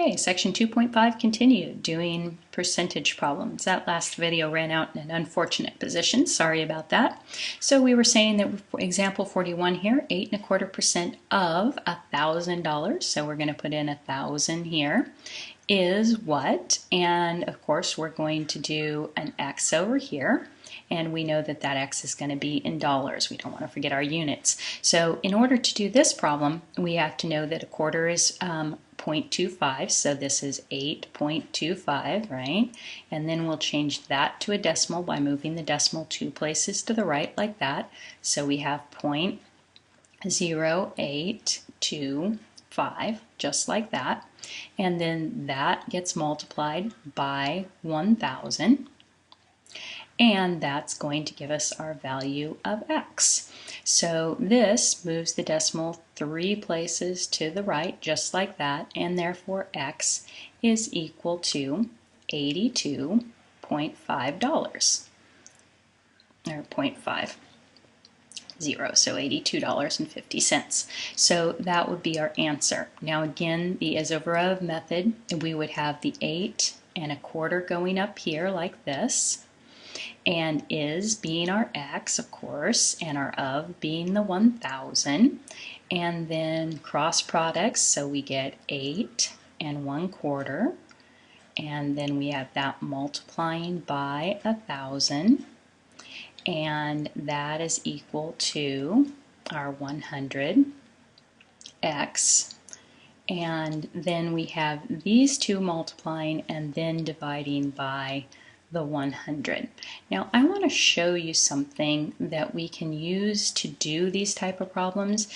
Okay, section 2.5 continued, doing percentage problems. That last video ran out in an unfortunate position. Sorry about that. So we were saying that for example 41 here, 8.25% of $1,000. So we're going to put in 1,000 here is what? And of course we're going to do an X over here. And we know that that X is going to be in dollars. We don't want to forget our units. So in order to do this problem, we have to know that a quarter is 0.25, so this is 8.25, right? And then we'll change that to a decimal by moving the decimal 2 places to the right like that. So we have 0.0825, just like that. And then that gets multiplied by 1,000. And that's going to give us our value of X. So this moves the decimal 3 places to the right, just like that, and therefore X is equal to $82.5, or 0.50, so $82.50. So that would be our answer. Now again, the is over of method, we would have the 8.25 going up here like this, and is being our X, of course, and our of being the 1,000, and then cross products, so we get 8.25, and then we have that multiplying by 1,000, and that is equal to our 100 X, and then we have these two multiplying and then dividing by the 100. Now I want to show you something that we can use to do these type of problems.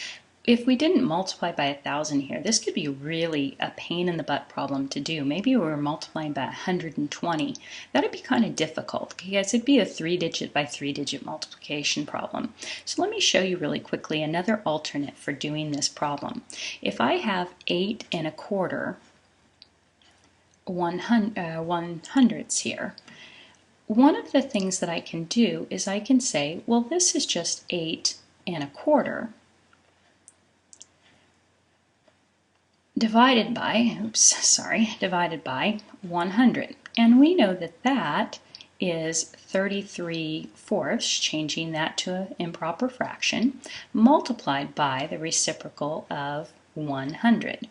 If we didn't multiply by 1,000 here, this could be really a pain in the butt problem to do. Maybe we were multiplying by 120. That'd be kind of difficult because it'd be a 3-digit by 3-digit multiplication problem. So let me show you really quickly another alternate for doing this problem. If I have 8.25 100ths here, one of the things that I can do is I can say, well, this is just 8.25 divided by, divided by 100. And we know that that is 33/4, changing that to an improper fraction, multiplied by the reciprocal of 100.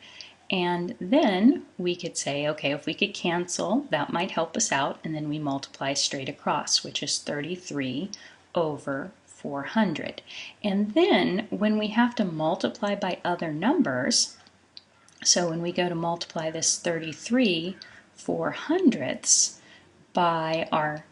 And then we could say, okay, if we could cancel, that might help us out, and then we multiply straight across, which is 33/400. And then when we have to multiply by other numbers, so when we go to multiply this 33/400ths by our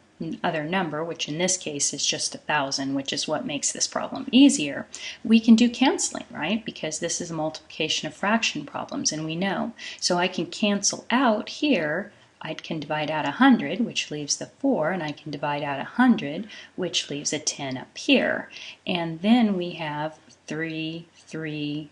other number, which in this case is just 1,000, which is what makes this problem easier, we can do canceling, right? Because this is a multiplication of fraction problems, and we know. So I can cancel out here. I can divide out 100, which leaves the 4, and I can divide out 100, which leaves a 10 up here. And then we have 330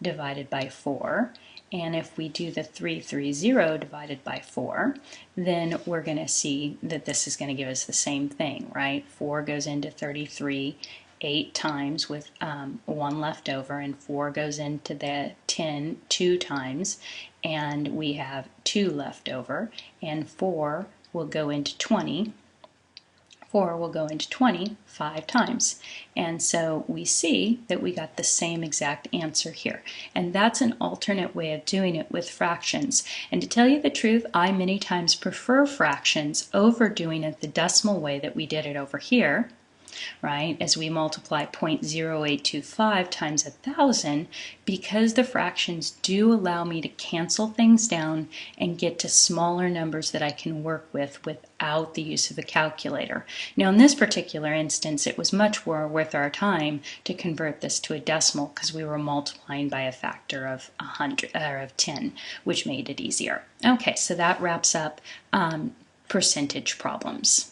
divided by 4. And if we do the 330 divided by 4, then we're going to see that this is going to give us the same thing, right? 4 goes into 33 8 times with 1 left over, and 4 goes into the 10 2 times, and we have 2 left over, and 4 will go into 20. 4 will go into 20 5 times. And so we see that we got the same exact answer here. And that's an alternate way of doing it with fractions. And to tell you the truth, I many times prefer fractions over doing it the decimal way that we did it over here, right, as we multiply 0.0825 times 1,000, because the fractions do allow me to cancel things down and get to smaller numbers that I can work with without the use of a calculator. Now in this particular instance, it was much more worth our time to convert this to a decimal because we were multiplying by a factor of 100 or of 10, which made it easier. Okay, so that wraps up percentage problems.